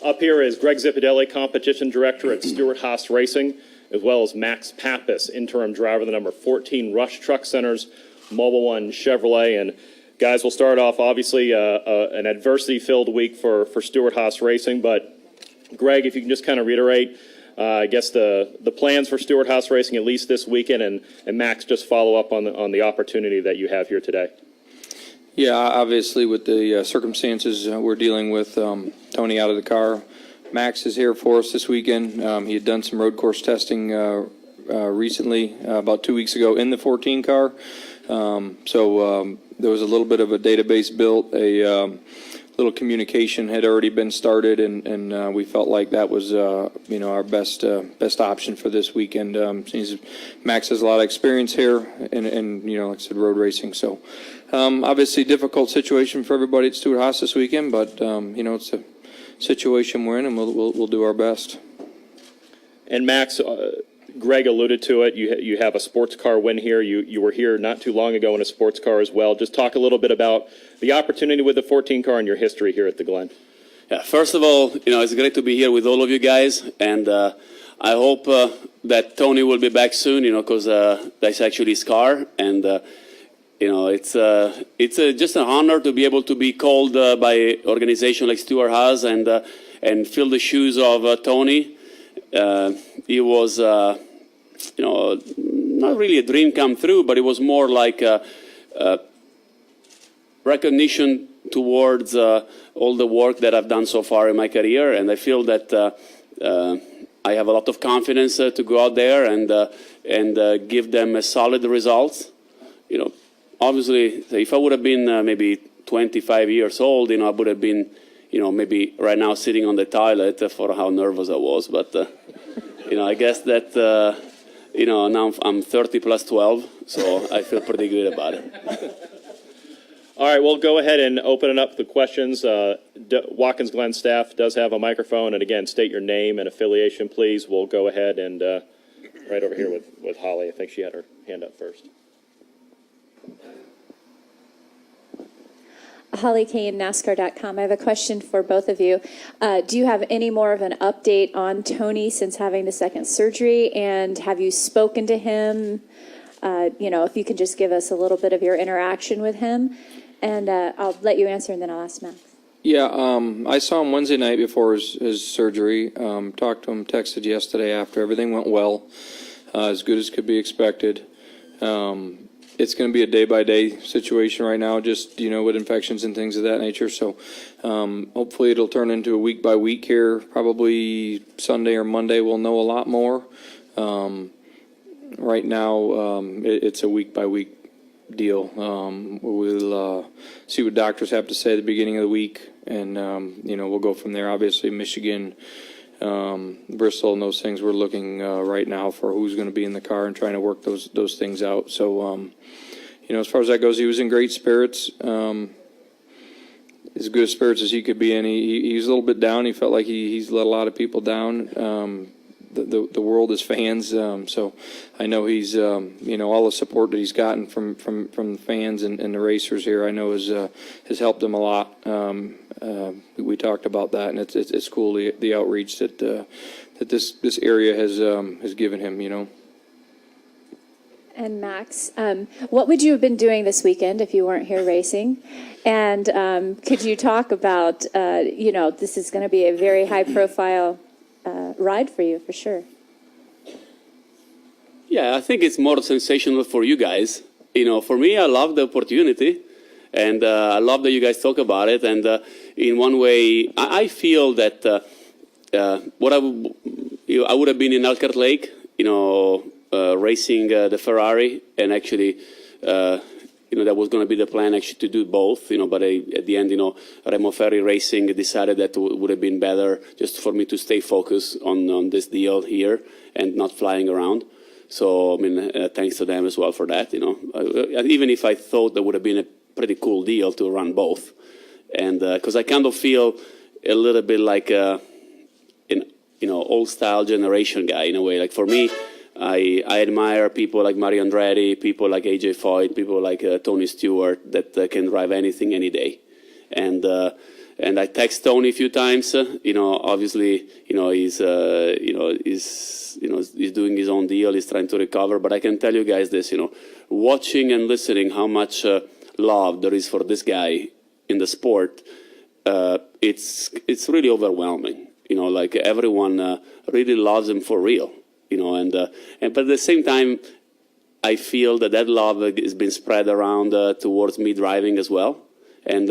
Up here is Greg Zipadelli, competition director at Stewart Racing, as well as Max Papis, interim driver of the number 14 Rush Truck Center's Mobile One Chevrolet. And guys, we'll start off obviously an adversity-filled week for Stewart Racing. But Greg, if you can just kind of reiterate, I guess the plans for Stewart Racing at least this weekend, and Max, just follow up on the opportunity that you have here today. Yeah, obviously with the circumstances we're dealing with, Tony out of the car. Max is here for us this weekend. He had done some road course testing recently, about 2 weeks ago, in the 14 car. So there was a little bit of a database built, a little communication had already been started, and we felt like that was our best option for this weekend. Max has a lot of experience here, and like I said, road racing. So obviously difficult situation for everybody at Stewart Haas this weekend, but it's a situation we're in, and we'll do our best. And Max, Greg alluded to it. You have a sports car win here. You were here not too long ago in a sports car as well. Just talk a little bit about the opportunity with the 14 car and your history here at the Glen. Yeah, first of all, it's great to be here with all of you guys, and I hope that Tony will be back soon. Because that's actually his car, and it's just an honor to be able to be called by an organization like Stewart Haas and fill the shoes of Tony. It was, not really a dream come true, but it was more like a recognition towards all the work that I've done so far in my career, and I feel that I have a lot of confidence to go out there and give them a solid result. Obviously, if I would have been maybe 25 years old, I would have been, maybe right now sitting on the toilet for how nervous I was. But, I guess that, now I'm 30 plus 12, so I feel pretty good about it. All right, we'll go ahead and open it up to questions. Watkins Glen staff does have a microphone, and again, state your name and affiliation, please. We'll go ahead and right over here with Holly. I think she had her hand up first. Holly Kane, NASCAR.com. I have a question for both of you. Do you have any more of an update on Tony since having the second surgery? And have you spoken to him? If you could just give us a little bit of your interaction with him. And I'll let you answer, and then I'll ask Max. Yeah, I saw him Wednesday night before his surgery. Talked to him, texted yesterday after. Everything went well, as good as could be expected. It's going to be a day-by-day situation right now, just, with infections and things of that nature. So hopefully it'll turn into a week-by-week here. Probably Sunday or Monday we'll know a lot more. Right now it's a week-by-week deal. We'll see what doctors have to say at the beginning of the week, and, we'll go from there. Obviously, Michigan, Bristol and those things, we're looking right now for who's going to be in the car and trying to work those things out. So, as far as that goes, he was in great spirits, as good spirits as he could be in. He was a little bit down. He felt like he's let a lot of people down. The world is fans, so I know he's all the support that he's gotten from the fans and the racers here, I know has helped him a lot. We talked about that, and it's cool the outreach that this area has given him. And Max, what would you have been doing this weekend if you weren't here racing? And could you talk about this is going to be a very high profile ride for you, for sure. Yeah, I think it's more sensational for you guys. For me, I love the opportunity, and I love that you guys talk about it. And in one way, I feel that what I would have been in Elkhart Lake, racing the Ferrari, and actually, that was going to be the plan actually to do both, but at the end, Remo Ferri Racing decided that would have been better just for me to stay focused on this deal here and not flying around. So, thanks to them as well for that, even if I thought that would have been a pretty cool deal to run both. And because I kind of feel a little bit like an old style generation guy in a way. Like for me, I admire people like Mario Andretti, people like AJ Foyt, people like Tony Stewart that can drive anything any day. And And I text Tony a few times. Obviously, he's doing his own deal. He's trying to recover. But I can tell you guys this, watching and listening how much love there is for this guy in the sport, it's really overwhelming. Like everyone really loves him for real. But at the same time, I feel that love is being spread around towards me driving as well. And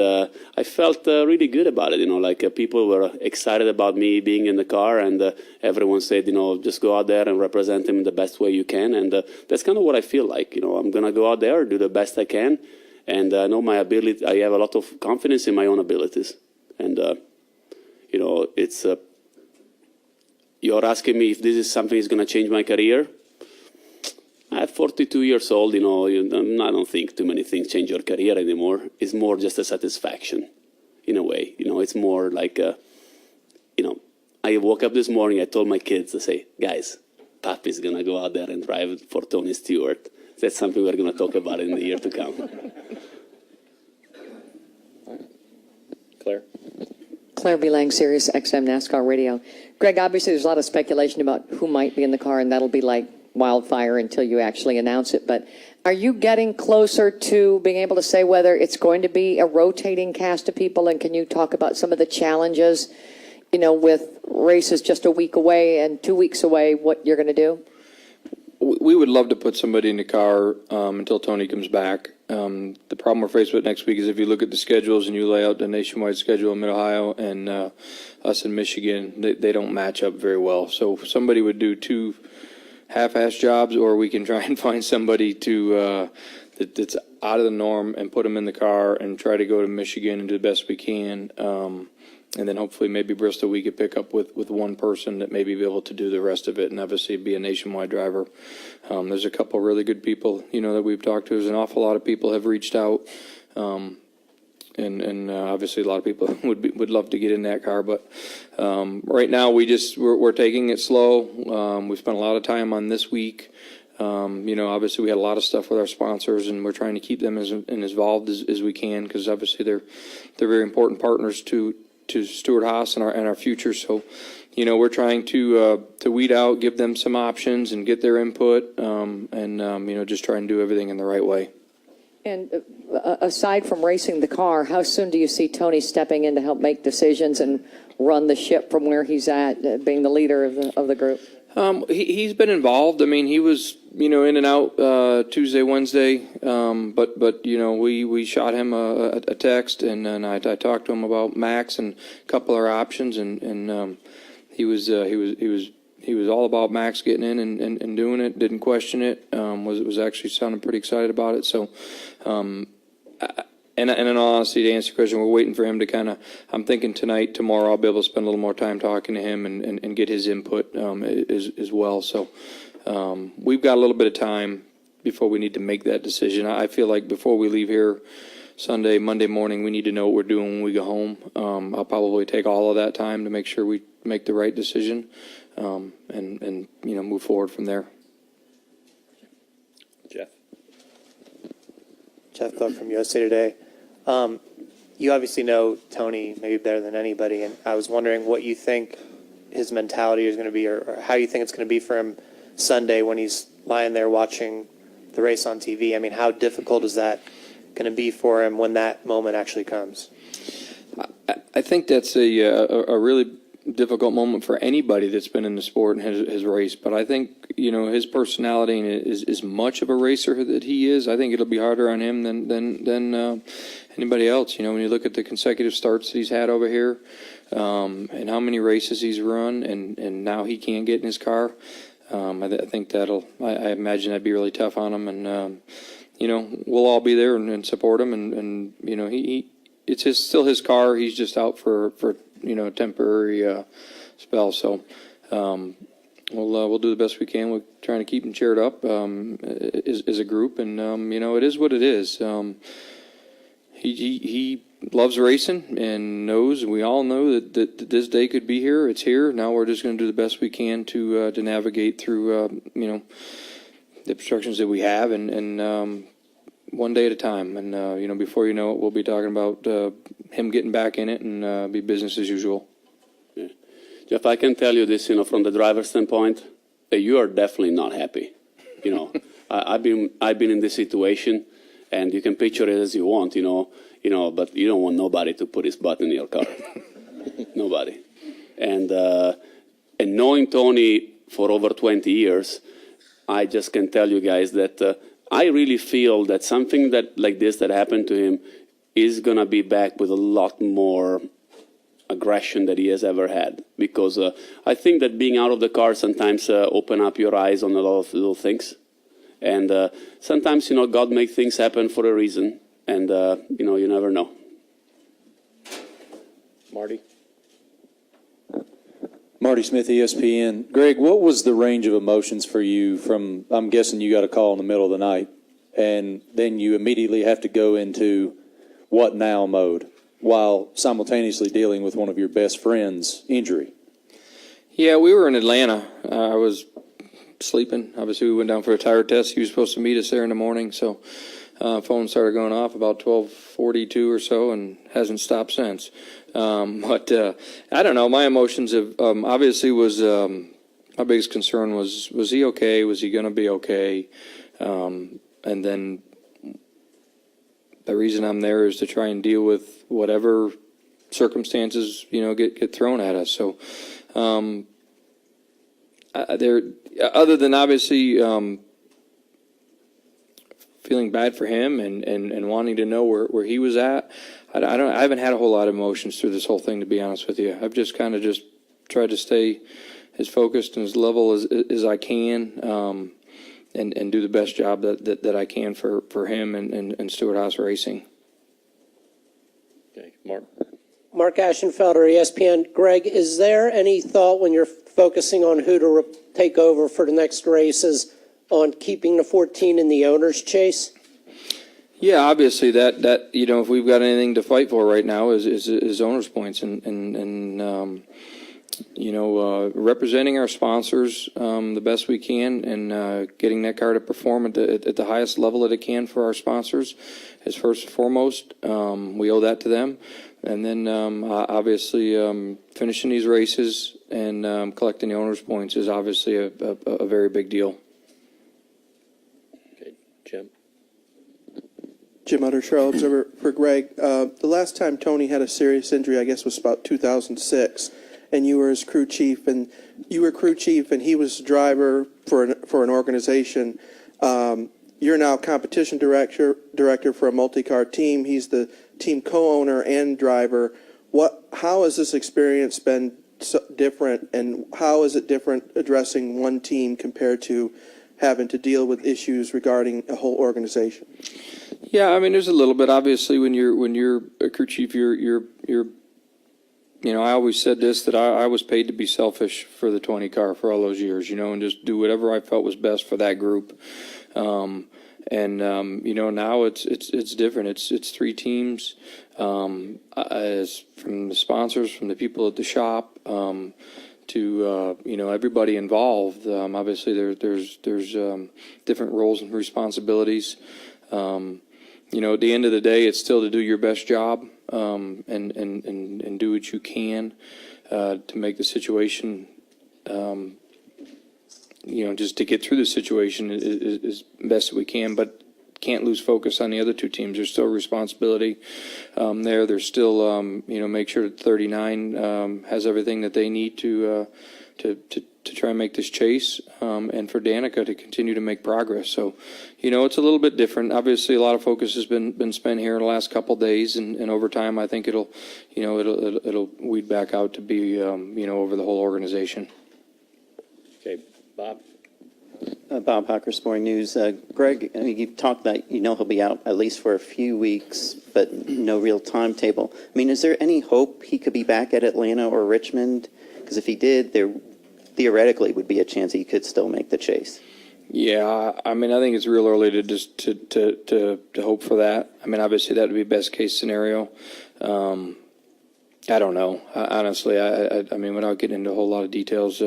I felt really good about it. People were excited about me being in the car, and everyone said, just go out there and represent him in the best way you can. And that's kind of what I feel like. I'm going to go out there, do the best I can. And I know my ability. I have a lot of confidence in my own abilities. And, it's, you're asking me if this is something that's going to change my career. At 42 years old, I don't think too many things change your career anymore. It's more just a satisfaction, in a way. It's more like, I woke up this morning, I told my kids, I say, guys, Papi's going to go out there and drive for Tony Stewart. That's something we're going to talk about in the year to come. Claire B. Lang, Sirius XM NASCAR Radio. Greg, obviously there's a lot of speculation about who might be in the car, and that'll be like wildfire until you actually announce it. But are you getting closer to being able to say whether it's going to be a rotating cast of people? And can you talk about some of the challenges, with races just a week away and 2 weeks away, what you're going to do? We would love to put somebody in the car until Tony comes back. The problem we're faced with next week is if you look at the schedules and you lay out the nationwide schedule in Mid-Ohio and us in Michigan, they don't match up very well. So somebody would do two half-ass jobs, or we can try and find somebody that's out of the norm and put them in the car and try to go to Michigan and do the best we can. And then hopefully maybe Bristol we could pick up with one person that maybe be able to do the rest of it and obviously be a nationwide driver. There's a couple really good people, that we've talked to. There's an awful lot of people have reached out. And obviously a lot of people would love to get in that car, but right now we're taking it slow. We spent a lot of time on this week. Obviously we had a lot of stuff with our sponsors, and we're trying to keep them as involved as we can, because obviously they're very important partners to Stewart Haas and our future. So, we're trying to weed out, give them some options, and get their input, and just try and do everything in the right way. And aside from racing the car, how soon do you see Tony stepping in to help make decisions and run the ship from where he's at, being the leader of the group? He's been involved. I mean, he was, in and out Tuesday, Wednesday. But we shot him a text, and then I talked to him about Max and a couple of our options, and he was all about Max getting in and doing it. Didn't question it. Was actually sounding pretty excited about it. So, and in all honesty, to answer your question, we're waiting for him to I'm thinking tonight, tomorrow, I'll be able to spend a little more time talking to him and get his input as well. So we've got a little bit of time before we need to make that decision. I feel like before we leave here Sunday, Monday morning, we need to know what we're doing when we go home. I'll probably take all of that time to make sure we make the right decision and move forward from there. Jeff Cook from USA Today. You obviously know Tony maybe better than anybody, and I was wondering what you think his mentality is going to be, or how you think it's going to be for him Sunday when he's lying there watching the race on TV. I mean, how difficult is that going to be for him when that moment actually comes? I think that's a really difficult moment for anybody that's been in the sport and has raced. But I think, his personality is as much of a racer that he is. I think it'll be harder on him than anybody else. When you look at the consecutive starts that he's had over here, and how many races he's run, and now he can't get in his car. I think I imagine that'd be really tough on him. And, we'll all be there and support him. And it's still his car. He's just out for a temporary spell. So we'll do the best we can. We're trying to keep him cheered up as a group. And, it is what it is. He loves racing and knows, and we all know that this day could be here. It's here. Now we're just going to do the best we can to navigate through, the obstructions that we have. And one day at a time. And, before you know it, we'll be talking about him getting back in it and be business as usual. Yeah. Jeff, I can tell you this, from the driver's standpoint, you are definitely not happy. I've been in this situation, and you can picture it as you want, but you don't want nobody to put his butt in your car. Nobody. And knowing Tony for over 20 years, I just can tell you guys that I really feel that something like this that happened to him is going to be back with a lot more aggression that he has ever had. Because I think that being out of the car sometimes open up your eyes on a lot of little things. And sometimes, God makes things happen for a reason. And, you never know. Marty? Marty Smith, ESPN. Greg, what was the range of emotions for you from, I'm guessing you got a call in the middle of the night, and then you immediately have to go into what now mode while simultaneously dealing with one of your best friends' injury? Yeah, we were in Atlanta. I was sleeping. Obviously, we went down for a tire test. He was supposed to meet us there in the morning, so phone started going off about 12:42 or so and hasn't stopped since. But I don't know. My emotions have obviously was my biggest concern was he okay? Was he going to be okay? And then the reason I'm there is to try and deal with whatever circumstances get thrown at us. So there, other than obviously feeling bad for him and wanting to know where he was at, I haven't had a whole lot of emotions through this whole thing, to be honest with you. I've just kind of just tried to stay as focused and as level as I can, and do the best job that I can for him and Stewart Haas Racing. Okay, Mark? Mark Ashenfelder, ESPN. Greg, is there any thought when you're focusing on who to take over for the next races on keeping the 14 in the owner's chase? Yeah, obviously that if we've got anything to fight for right now is owners points and representing our sponsors the best we can and getting that car to perform at the highest level that it can for our sponsors is first and foremost. We owe that to them. And then obviously finishing these races and collecting the owners points is obviously a very big deal. Okay, Jim? Jim Utter, Charlotte Observer. For Greg, the last time Tony had a serious injury, I guess, was about 2006, and you were his crew chief, and he was driver for an organization. You're now competition director for a multi-car team. He's the team co-owner and driver. How has this experience been so different, and how is it different addressing one team compared to having to deal with issues regarding a whole organization? Yeah, I mean, there's a little bit. Obviously, when you're a crew chief, you're I always said this, that I was paid to be selfish for the 20 car for all those years, and just do whatever I felt was best for that group. Now it's different. It's three teams, as from the sponsors, from the people at the shop, to everybody involved. Obviously, there's different roles and responsibilities. At the end of the day, it's still to do your best job and do what you can to make the situation. Just to get through the situation is best that we can, but can't lose focus on the other two teams. There's still responsibility there. There's still, make sure that 39 has everything that they need to try and make this chase, and for Danica to continue to make progress. So, it's a little bit different. Obviously, a lot of focus has been spent here in the last couple of days, and over time, I think it'll weed back out to be, over the whole organization. Okay, Bob? Bob Hocker, Sporting News. Greg, you've talked that he'll be out at least for a few weeks, but no real timetable. I mean, is there any hope he could be back at Atlanta or Richmond? Because if he did, there theoretically would be a chance he could still make the chase. Yeah, I mean, I think it's real early to just to hope for that. I mean, obviously that would be best case scenario. I don't know, honestly. I mean, without getting into a whole lot of details,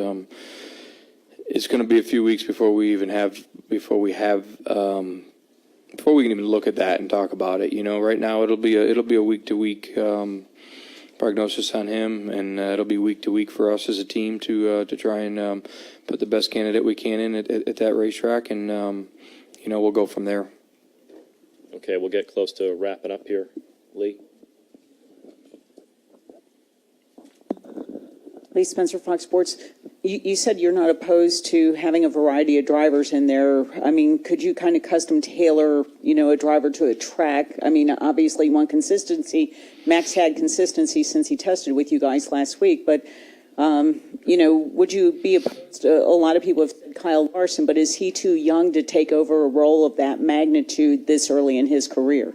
it's going to be a few weeks before we have before we can even look at that and talk about it. Right now it'll be a week to week prognosis on him, and it'll be week to week for us as a team to try and put the best candidate we can in at that racetrack, and we'll go from there. Okay, we'll get close to wrapping up here. Lee? Lee Spencer, Fox Sports. You said you're not opposed to having a variety of drivers in there. I mean, could you kind of custom tailor, a driver to a track? I mean, obviously you want consistency. Max had consistency since he tested with you guys last week, but, would you be opposed to, a lot of people have said Kyle Larson, but is he too young to take over a role of that magnitude this early in his career?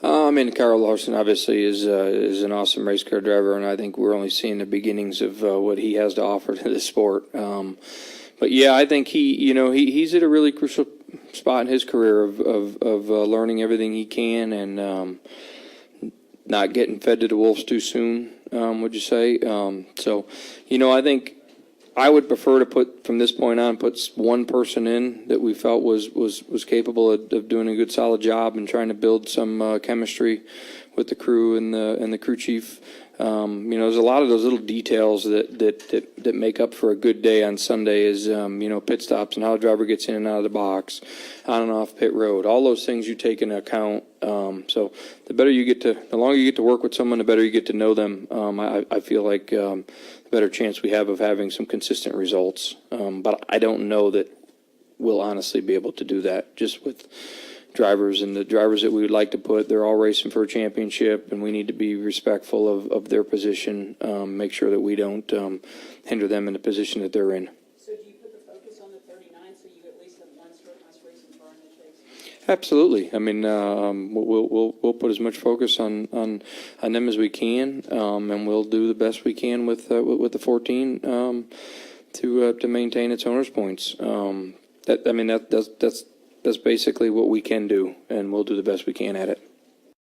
Kyle Larson obviously is an awesome race car driver, and I think we're only seeing the beginnings of what he has to offer to the sport. But yeah, I think he's at a really crucial spot in his career of learning everything he can and not getting fed to the wolves too soon. Would you say? I think I would prefer to put one person in that we felt was capable of doing a good solid job and trying to build some chemistry with the crew and the crew chief. There's a lot of those little details that make up for a good day on Sunday is pit stops and how the driver gets in and out of the box, on and off pit road. All those things you take into account. So the longer you get to work with someone, the better you get to know them. I feel like the better chance we have of having some consistent results. But I don't know that we'll honestly be able to do that just with drivers, and the drivers that we would like to put, they're all racing for a championship, and we need to be respectful of their position, make sure that we don't hinder them in the position that they're in. So do you put the focus on the 39 so you at least have one less racing car in the chase? Absolutely. We'll put as much focus on them as we can, and we'll do the best we can with the 14 to maintain its owners' points. That's basically what we can do, and we'll do the best we can at it.